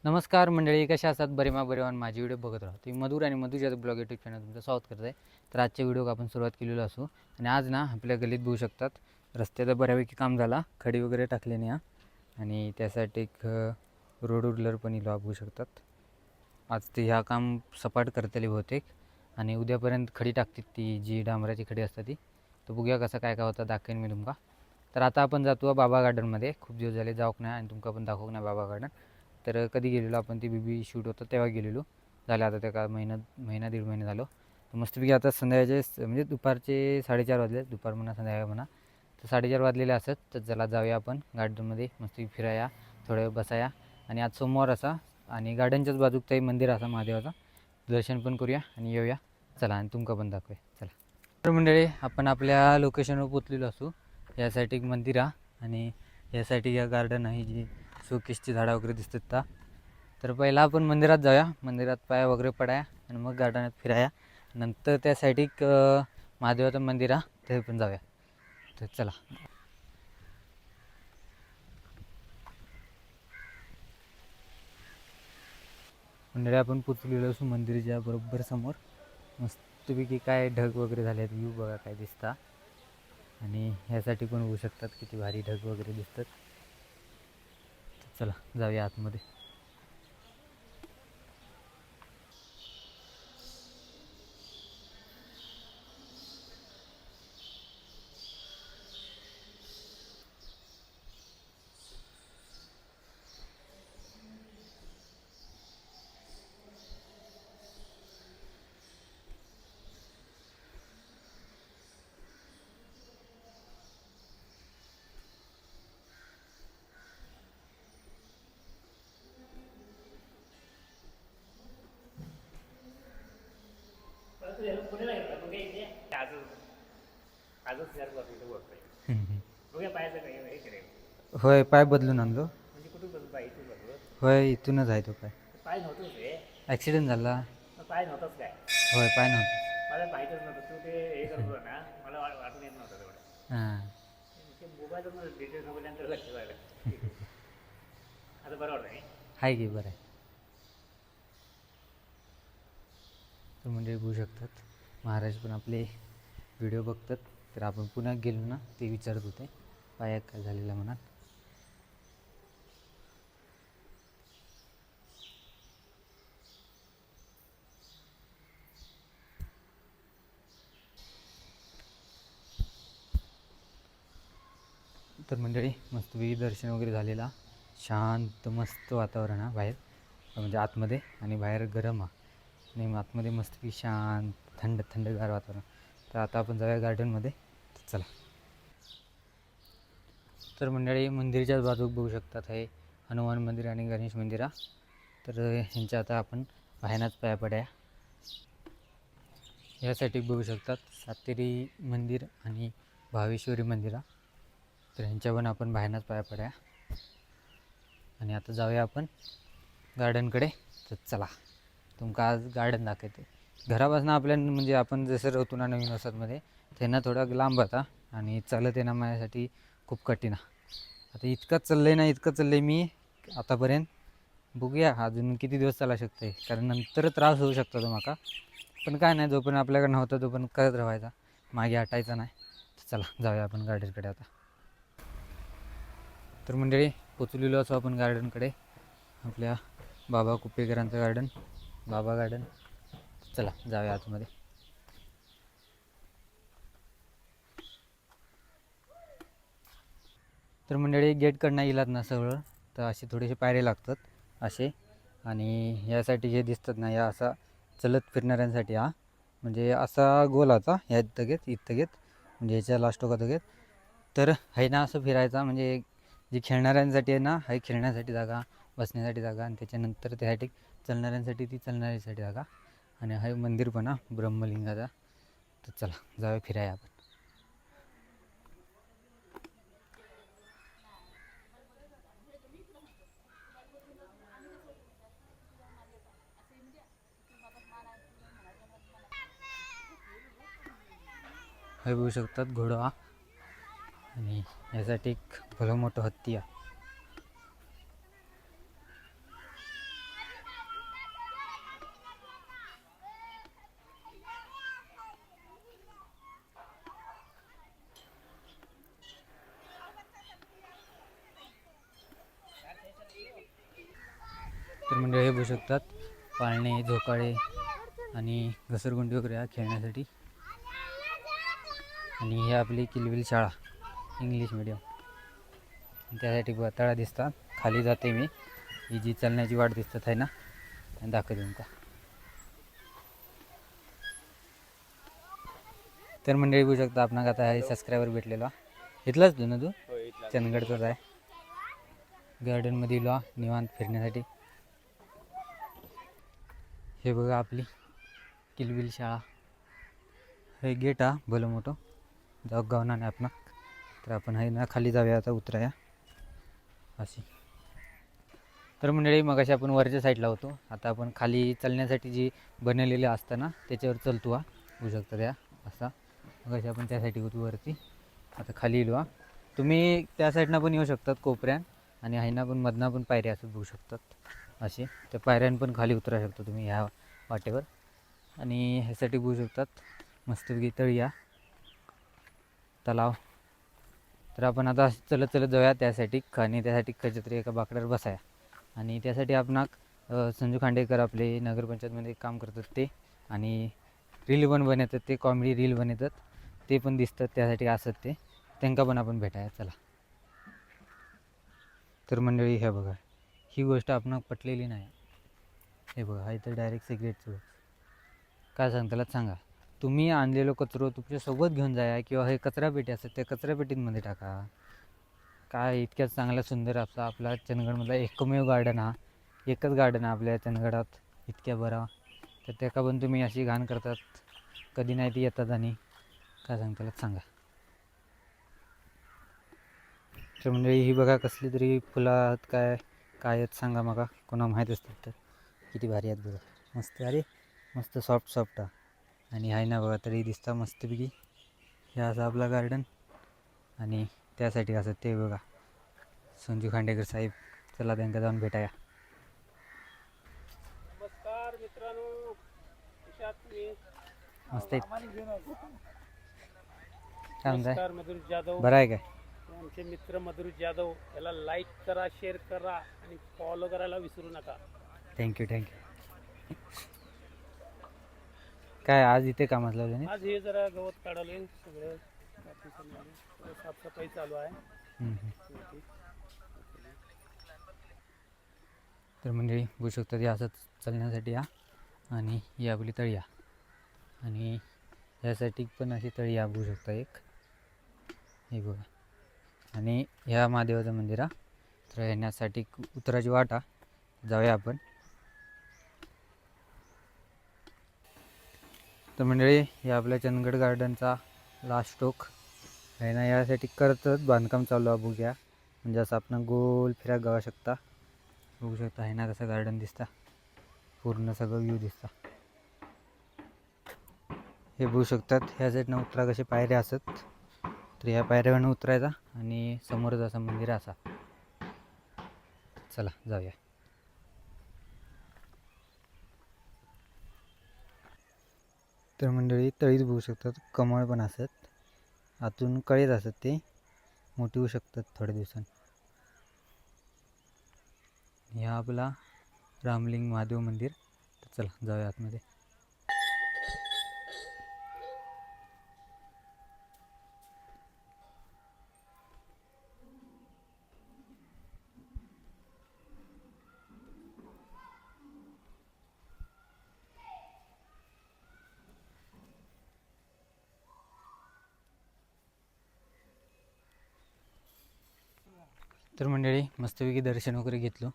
नमस्कार मंडळी, कशा असतात? बरेवान माझी व्हिडिओ बघत राहा. ती मधुर आणि मधुच्या ब्लॉग यूट्यूब चॅनल तुमचं स्वागत करत आहे. तर आजच्या व्हिडिओ आपण सुरुवात केलेलो असू आणि आज ना आपल्या गल्लीत बघू शकतात रस्त्याचं बऱ्यापैकी काम झाला, खडी वगैरे टाकले नाही आणि त्यासाठी एक रोड उडलर पण इला बघू शकतात. आज ते ह्या काम सपाट करतले बहुतेक आणि उद्यापर्यंत खडी टाकतील ती जी डांबराची खडी असतात ती. तर बघूया कसं काय काय होतं, दाखवेन मी तुमका. तर आता आपण जातो बाबा गार्डनमध्ये. खूप दिवस झाले जाऊक नाही आणि तुमका पण दाखवू नाही बाबा गार्डन. तर कधी गेलेलो आपण, ती बीबी शूट होतं तेव्हा गेलेलो. झालं आता त्या का महिना दीड महिने झालो. तर मस्तपैकी आता संध्याकाळचे म्हणजे दुपारचे 4:30 वाजले, दुपार म्हणा संध्याकाळ म्हणा. तर 4:30 वाजलेले असत. तर चला जाऊया आपण गार्डनमध्ये, मस्तपैकी फिराया, थोडं वेळ बसाया. आणि आज सोमवार असा आणि गार्डनच्याच बाजूक काही मंदिर असा महादेवाचा, दर्शन पण करूया आणि येऊया. चला आणि तुमका पण दाखवूया. चला तर मंडळी, आपण आपल्या लोकेशनवर पोचलेलो असू. यासाठी एक मंदिर आहे आणि यासाठी या गार्डन आहे जी शोकेसची झाडं वगैरे दिसतात त्या. तर पहिला आपण मंदिरात जाऊया, मंदिरात पाया वगैरे पडाया आणि मग गार्डनात फिराया. नंतर त्यासाठी एक महादेवाचं मंदिर आहे ते पण जाऊया. तर चला मंडळी, आपण पोचलेलो असू मंदिराच्या बरोबर समोर. मस्तपैकी काय ढग वगैरे झाले आहेत, व्ह्यू बघा काय दिसता. आणि ह्यासाठी पण होऊ शकतात किती भारी ढग वगैरे दिसतात. चला जाऊया आतमध्ये. होय, पाय बदलून आणलो. होय, इथूनच आहे तो पाय. पाय नव्हतंच रे. ॲक्सिडेंट झाला. पाय नव्हतंच काय? होय, पाय नव्हतं. मला माहीतच नव्हतं. तू ते हे करत होता ना, मला वाटून येत नव्हतं तेवढं. हां ते मोबाईलच मला डिटेल्स बघितल्यानंतर लक्ष झालं. आता बरं वाटतं नाही. आहे की बरं आहे. तर म्हणजे बघू शकतात महाराज पण आपले व्हिडिओ बघतात. तर आपण पुण्यात गेलो ना, ते विचारत होते पायात काय झालेला म्हणत. तर मंडळी, मस्तपैकी दर्शन वगैरे झालेला. शांत मस्त वातावरण आहे बाहेर, म्हणजे आतमध्ये, आणि बाहेर गरम आहे आणि आतमध्ये मस्तपैकी शांत थंडगार वातावरण. तर आता आपण जाऊया गार्डनमध्ये. चला. तर मंडळी, मंदिरच्याच बाजूक बघू शकतात हे हनुमान मंदिर आणि गणेश मंदिर आहे. तर ह्यांच्या आता आपण बाहेरच पाया पड्या. यासाठी बघू शकतात सातेरी मंदिर आणि भावेश्वरी मंदिर आहे. तर ह्यांच्या पण आपण बाहेरच पाया पड्या आणि आता जाऊया आपण गार्डनकडे. तर चला तुमका आज गार्डन दाखवते. घरापासून आपल्या म्हणजे आपण जसं राहतो ना नवीन वसाहतमध्ये, त्यांना थोडा लांब होता आणि चालत येणं माझ्यासाठी खूप कठीण आहे. आता इतकं चाललं आहे मी आतापर्यंत. बघूया अजून किती दिवस चालू शकते, कारण नंतर त्रास होऊ शकतो तुम्हाला. पण काय नाही, जोपर्यंत आपल्याकडे नव्हतं तोपर्यंत करत राहायचा, मागे हटायचं नाही. तर चला जाऊया आपण गार्डनकडे आता. तर मंडळी, पोचलेलो असो आपण गार्डनकडे, आपल्या बाबा कुप्पेकरांचं गार्डन, बाबा गार्डन. चला जाऊया आतमध्ये. तर मंडळी, गेटकडनं येलात ना सगळं, तर असे थोडेसे पायरे लागतात असे. आणि यासाठी हे दिसतात ना, या असा चलत फिरणाऱ्यांसाठी हा, म्हणजे असा गोल आता ह्या इथं घेत म्हणजे ह्याच्या लास्टोकात घेत. तर आहे ना असं फिरायचा, म्हणजे जे खेळणाऱ्यांसाठी आहे ना, हाय खेळण्यासाठी जागा, बसण्यासाठी जागा, आणि त्याच्यानंतर त्यासाठी चालणाऱ्यांसाठी ती चालणाऱ्यांसाठी जागा. आणि हाय मंदिर पण ब्रह्मलिंगाचा. तर चला जाऊया फिराया आपण. हे बघू शकतात घोडा, आणि यासाठी एक भलं मोठं हत्ती आहे. तर मंडळी हे बघू शकतात पाळणे, झोकाळे आणि घसरगुंडी वगैरे आहे खेळण्यासाठी. आणि ही आपली किलबिल शाळा इंग्लिश मिडियम. त्यासाठी तळा दिसतात. खाली जाते मी. ही जी चालण्याची वाट दिसतात आहे ना, दाखवते तुमका. तर मंडळी बघू शकता आपण आता हे सबस्क्रायबर भेटलेला इथलाच तू ना तू चंदगडचाच आहे. गार्डनमध्ये इलो निवांत फिरण्यासाठी. हे बघा आपली किलबिल शाळा. हे गेट हा भलं मोठं जाऊ गावना नाही आपण. तर आपण आहे ना खाली जाऊया आता उतराया अशी. तर मंडळी मग अशी आपण वरच्या साईडला होतो. आता आपण खाली चालण्यासाठी जी बनवलेली असतं ना त्याच्यावर चलतो हा. बघू शकता त्या असा. मग अशी आपण त्यासाठी होतो वरती. आता खाली येलो हा. तुम्ही त्या साईडनं पण येऊ शकतात कोपऱ्यान आणि हायना पण मधनं पण पायऱ्या असं बघू शकतात असे. त्या पायऱ्यान पण खाली उतरा शकतो तुम्ही ह्या वाटेवर. आणि ह्यासाठी बघू शकतात मस्तपैकी तळीया तलाव. तर आपण आता चलत चलत जाऊया त्यासाठी. आणि त्यासाठी कशातरी एका बाकड्यावर बसाया. आणि त्यासाठी आपण संजू खांडेकर आपले नगरपंचायतमध्ये काम करतात ते. आणि रील पण बनवतात ते, कॉमेडी रील बनवतात ते पण दिसतात. त्यासाठी असत ते त्यांना पण आपण भेटाया. चला. तर मंडळी हे बघा ही गोष्ट आपण पटलेली नाही. हे बघा हा इथं डायरेक्ट सिगरेटचं बघ. काय सांगतालाच सांगा. तुम्ही आणलेलो कचरो तुमच्यासोबत घेऊन जाया किंवा हे कचरापेटी असतात त्या कचरापेटीमध्ये टाका. काय इतक्यात चांगला सुंदर आपला चंदगडमधला एकमेव गार्डन हा. एकच गार्डन आहे आपल्या चंदगडात इतक्या बरा. तर त्याका पण तुम्ही अशी घाण करतात. कधी नाही ती येतात आणि काय सांगतालाच सांगा. तर मंडळी ही बघा कसली तरी फुलं आहेत काय काय आहेत सांगा मग कोणा माहीत असतील तर. किती भारी आहेत बघा. मस्त अरे मस्त सॉफ्ट सॉफ्ट आणि आहे ना बघा तरी दिसता मस्तपैकी. हे असं आपला गार्डन. आणि त्यासाठी असं ते बघा संजू खांडेकर साहेब. चला त्यांना जाऊन भेटाया. नमस्कार मित्रांनो, कशा आहात तुम्ही? मस्त आहेत. काय म्हणताय नमस्कार, मधुर जाधव. बरं आहे काय? आमचे मित्र मधुर जाधव. याला लाईक करा, शेअर करा आणि फॉलो करायला विसरू नका. Thank you thank you. काय आज इथे कामात लावले आज हे जरा गवत काढवले सगळं साफसफाई चालू आहे. तर मंडळी बघू शकता ते असंच चालण्यासाठी या. आणि ही आपली तळी आणि ह्यासाठी पण अशी तळी या बघू शकता एक. हे बघा. आणि ह्या महादेवाचं मंदिर तर येण्यासाठी उतराची वाट जाऊया आपण. तर मंडळी हे आपल्या चंदगड गार्डनचा लास्ट टोक आहे ना. यासाठी करतच बांधकाम चालू आहे बघूया. म्हणजे असं आपण गोल फिरा गावा शकता. बघू शकता आहे ना कसं गार्डन दिसता. पूर्ण सगळं व्ह्यू दिसता. हे बघू शकतात ह्या साईडनं उतरा कसे पायऱ्या असत. तर ह्या पायऱ्यावरनं उतरायचा आणि समोरच असं मंदिर असा. चला जाऊया. तर मंडळी तळीच बघू शकतात. कमळ पण असत. आतून कळेच असत ते मोठी होऊ शकतात थोड्या दिवसांनी. ह्या आपला रामलिंग महादेव मंदिर. तर चला जाऊया आतमध्ये. तर मंडळी मस्तपैकी दर्शन वगैरे घेतलो.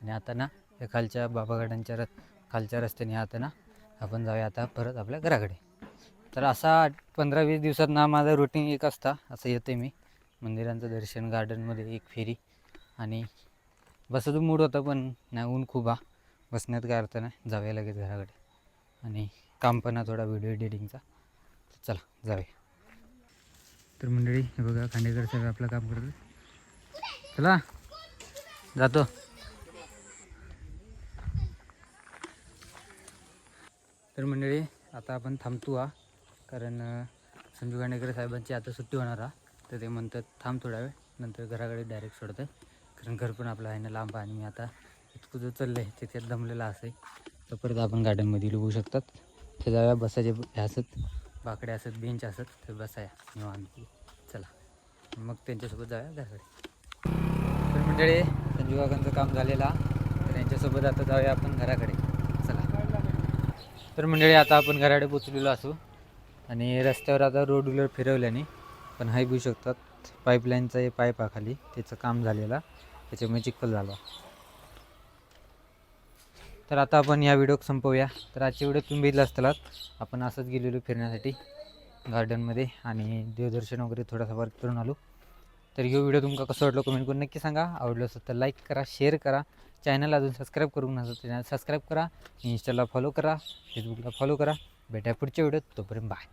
आणि आता ना या खालच्या बाबा गार्डनच्या खालच्या रस्त्याने आता ना आपण जाऊया आता परत आपल्या घराकडे. तर असा 15-20 दिवसात ना माझं रुटीन एक असता असं येते मी. मंदिरांचं दर्शन, गार्डनमध्ये एक फेरी आणि बसायचं मूड होतं पण नाही ऊन खूप बसण्यात काय अर्थ नाही. जाऊया लगेच घराकडे. आणि काम पण थोडा व्हिडिओ एडिटिंगचा. चला जाऊया. तर मंडळी हे बघा खांडेकर साहेब आपलं काम करतात. चला जातो. तर मंडळी आता आपण थांबतो कारण संजू खांडेकर साहेबांची आता सुट्टी होणार तर ते म्हणतात थांब थोडा वेळ नंतर घराकडे डायरेक्ट सोडत आहे. कारण घर पण आपलं आहे ना लांब आणि मी आता इतकं जो चाललं आहे तिथे दमलेला असं आहे. तर परत आपण गार्डनमध्ये बघू शकतात. ते जाऊया बसायचे हे असत बाकडे असत बेंच असत तर बसाया निवांत. चला मग त्यांच्यासोबत जाऊया घराकडे. तर मंडळी संजू काकांचं काम झालेला तर त्यांच्यासोबत आता जाऊया आपण घराकडे. चला तर मंडळी आता आपण घराकडे पोचलेलो असू आणि रस्त्यावर आता रोड व्हीलर फिरवल्याने पण हाय बघू शकतात पाईपलाईनचा हे पाईप खाली त्याचं काम झालेला त्याच्यामुळे चिखल झाला. तर आता आपण या व्हिडिओ संपवूया. तर आजच्या व्हिडिओ तुम्ही बघितला असतालात आपण असंच गेलेलो फिरण्यासाठी गार्डनमध्ये आणि देवदर्शन वगैरे थोडासा वर्क करून आलो. तर हा व्हिडिओ तुमका कसं वाटलं कमेंट करून नक्की सांगा. आवडलं असेल तर लाईक करा शेअर करा. चॅनल अजून सबस्क्राईब करून नसेल चॅनल सबस्क्राईब करा. इंस्टाला फॉलो करा फेसबुकला फॉलो करा. भेटा पुढच्या व्हिडिओत तोपर्यंत बाय.